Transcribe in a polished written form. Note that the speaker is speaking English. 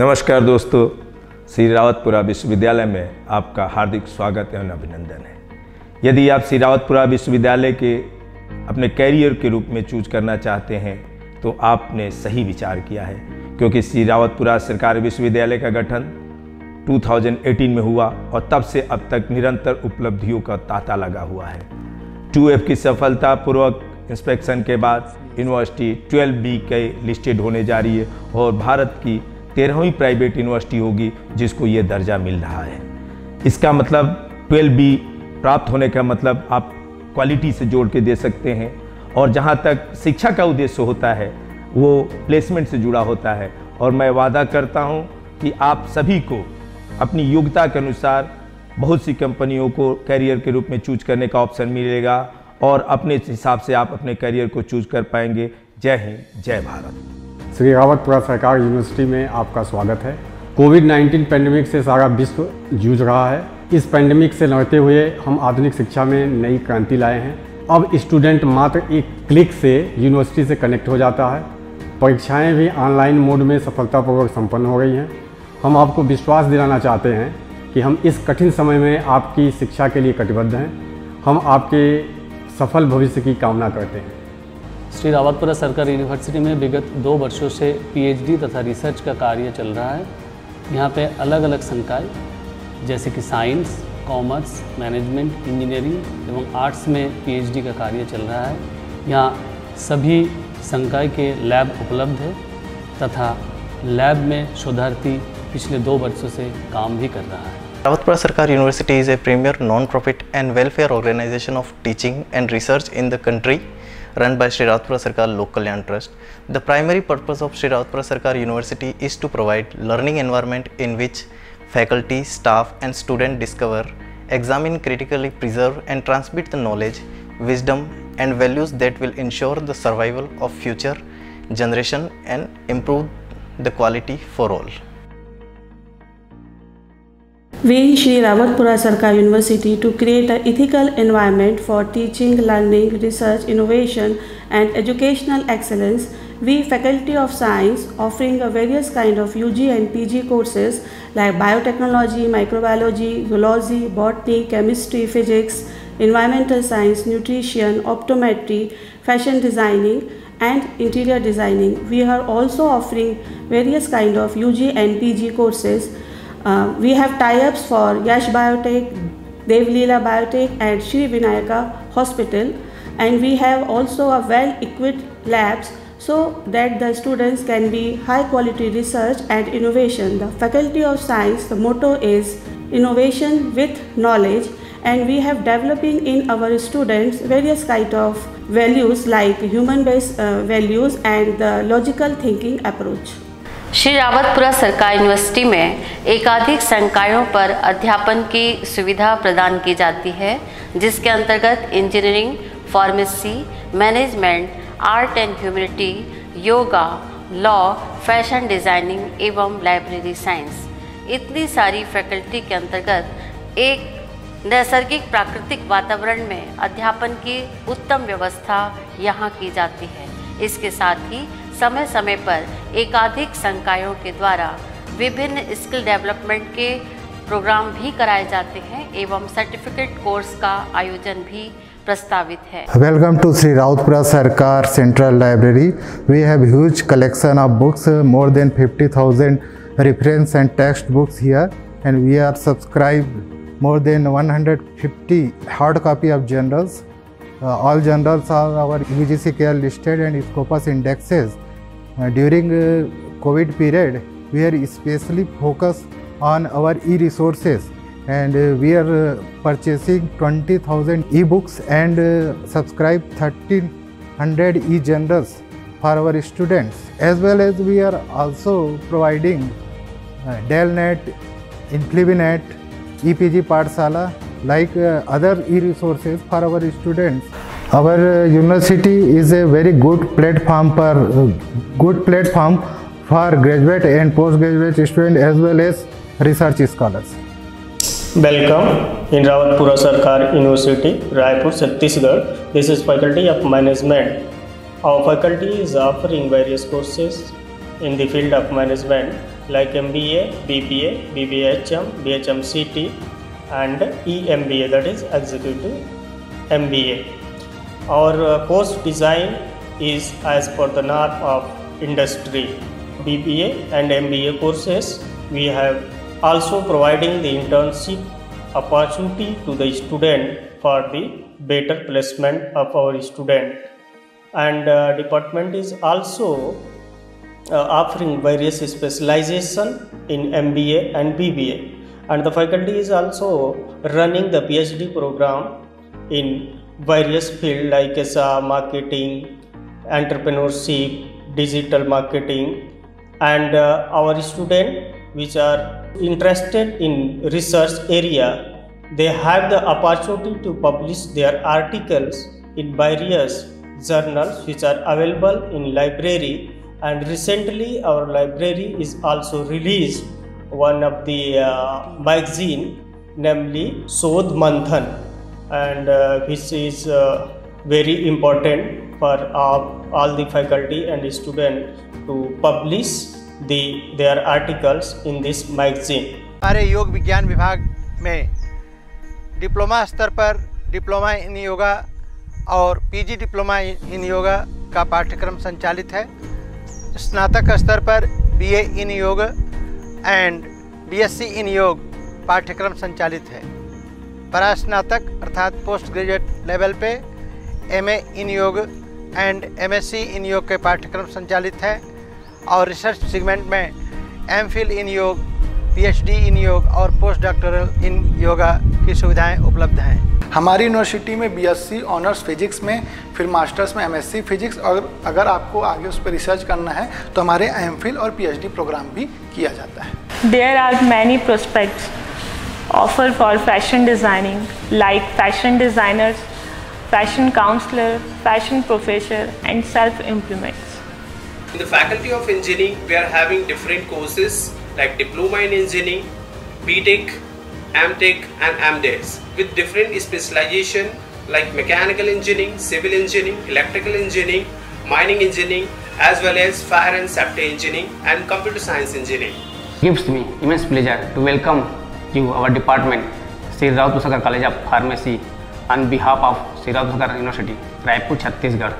नमस्कार दोस्तों, श्री रावतपुरा विश्वविद्यालय में आपका हार्दिक स्वागत एवं अभिनंदन है। यदि आप श्री रावतपुरा विश्वविद्यालय के अपने कैरियर के रूप में चूज करना चाहते हैं तो आपने सही विचार किया है, क्योंकि श्री रावतपुरा सरकारी विश्वविद्यालय का गठन 2018 में हुआ और तब से अब तक निरंतर उपलब्धियों का तांता लगा हुआ है। 2F की सफलतापूर्वक इंस्पेक्शन के बाद यूनिवर्सिटी 12B के लिस्टेड होने जा रही है और भारत की 13वीं प्राइवेट यूनिवर्सिटी होगी जिसको ये दर्जा मिल रहा है। इसका मतलब 12B प्राप्त होने का मतलब आप क्वालिटी से जोड़ के दे सकते हैं, और जहाँ तक शिक्षा का उद्देश्य होता है वो प्लेसमेंट से जुड़ा होता है। और मैं वादा करता हूँ कि आप सभी को अपनी योग्यता के अनुसार बहुत सी कंपनियों को कैरियर के रूप में चूज करने का ऑप्शन मिलेगा और अपने हिसाब से आप अपने कैरियर को चूज कर पाएंगे। जय हिंद, जय भारत। श्री रावतपुरा सरकारी यूनिवर्सिटी में आपका स्वागत है। कोविड-19 पेंडेमिक से सारा विश्व जूझ रहा है। इस पेंडेमिक से लड़ते हुए हम आधुनिक शिक्षा में नई क्रांति लाए हैं। अब स्टूडेंट मात्र एक क्लिक से यूनिवर्सिटी से कनेक्ट हो जाता है। परीक्षाएं भी ऑनलाइन मोड में सफलतापूर्वक संपन्न हो गई हैं। हम आपको विश्वास दिलाना चाहते हैं कि हम इस कठिन समय में आपकी शिक्षा के लिए कटिबद्ध हैं। हम आपके सफल भविष्य की कामना करते हैं। श्री रावतपुरा सरकारी यूनिवर्सिटी में विगत 2 वर्षों से PhD तथा रिसर्च का कार्य चल रहा है। यहाँ पे अलग अलग संकाय जैसे कि साइंस, कॉमर्स, मैनेजमेंट, इंजीनियरिंग एवं आर्ट्स में PhD का कार्य चल रहा है। यहाँ सभी संकाय के लैब उपलब्ध है तथा लैब में शोधार्थी पिछले 2 वर्षों से काम भी कर रहा है। Ravatpura Sarkar University is a premier non-profit and welfare organization of teaching and research in the country, run by Shri Ravatpura Sarkar Lok Kalyan Trust. The primary purpose of Shri Ravatpura Sarkar University is to provide learning environment in which faculty, staff and students discover, examine, critically preserve and transmit the knowledge, wisdom and values that will ensure the survival of future generation and improve the quality for all. We, Shri Ravatpura Sarkar University, to create an ethical environment for teaching, learning, research, innovation and educational excellence. We, Faculty of Science, offering a various kind of UG and PG courses like biotechnology, microbiology, zoology, botany, chemistry, physics, environmental science, nutrition, optometry, fashion designing and interior designing. We are also offering various kind of UG and PG courses. We have tie-ups for Yash Biotech, Devleela Biotech and Shri Vinayaka Hospital, and we have also a well-equipped labs so that the students can be high-quality research and innovation. The Faculty of Science, the motto is innovation with knowledge, and we have developing in our students various kind of values like human-based values and the logical thinking approach. Shri Rawatpura सरकारी university में एकाधिक संकायों पर अध्यापन की सुविधा प्रदान की जाती है, जिसके अंतर्गत engineering, pharmacy, management, art and humanity, yoga, law, fashion designing एवं लाइब्रेरी साइंस। इतनी सारी फैकल्टी के अंतर्गत एक नैसर्गिक प्राकृतिक वातावरण में अध्यापन की उत्तम व्यवस्था यहाँ की जाती है। इसके साथ ही समय समय पर एकाधिक संकायों के द्वारा विभिन्न स्किल डेवलपमेंट के प्रोग्राम भी कराए जाते हैं एवं सर्टिफिकेट कोर्स का आयोजन भी प्रस्तावित है। Welcome to Shri Ravatpura Sarkar Central Library. We have huge collection of books, more than 50,000 reference and textbooks here, and we are subscribed more than 150 hard copy of journals. All journals are our UGC care listed and Scopus indexes. During COVID period, we are especially focused on our e-resources, and we are purchasing 20,000 e-books and subscribe 1,300 e-journals for our students. As well as we are also providing Delnet, Inflibinet, EPG Pathshala like other e-resources for our students. Our university is a very good platform for graduate and postgraduate students as well as research scholars. Welcome in Ravatpura Sarkar University, Raipur, Chhattisgarh. This is Faculty of Management. Our faculty is offering various courses in the field of management like MBA, BBA, BBHM, BHMCT, and EMBA, that is Executive MBA. Our course design is as per the norm of industry. BBA and MBA courses, we have also providing the internship opportunity to the student for the better placement of our student. And department is also offering various specialization in MBA and BBA, and the faculty is also running the PhD program in various fields like marketing, entrepreneurship, digital marketing, and our students which are interested in research area, they have the opportunity to publish their articles in various journals which are available in library. And recently our library is also released one of the magazine, namely Sodh Manthan, and which is very important for all the faculty and students to publish their articles in this magazine. हमारे योग विज्ञान विभाग में diploma स्तर पर diploma in yoga और PG diploma in yoga का पाठ्यक्रम संचालित है। स्नातक स्तर पर बीए इन योग एंड बीएससी इन योग पाठ्यक्रम संचालित है। परास्नातक अर्थात पोस्ट ग्रेजुएट लेवल पे एमए इन योग एंड एमएससी इन योग के पाठ्यक्रम संचालित है और रिसर्च सेगमेंट में एमफिल इन योग, पीएचडी इन योग और पोस्ट डॉक्टरल इन योगा की सुविधाएं उपलब्ध हैं। हमारी यूनिवर्सिटी में बीएससी ऑनर्स फिजिक्स में, फिर मास्टर्स में एमएससी फिजिक्स, और अगर आपको आगे उस पर रिसर्च करना है तो हमारे एमफिल और पीएचडी प्रोग्राम भी किया जाता है। There are many prospects offered for fashion designing like fashion designers, fashion counselor, fashion professor and self-implements. In the Faculty of Engineering, we are having different courses like Diploma in Engineering, BTech, MTech and MDes with different specialization like Mechanical Engineering, Civil Engineering, Electrical Engineering, Mining Engineering, as well as Fire and Safety Engineering and Computer Science Engineering. Gives me immense pleasure to welcome you, our department, Sri Rawatpur Sarkar College of Pharmacy, on behalf of Sri Rawatpur Sarkar University, Raipur, Chhattisgarh.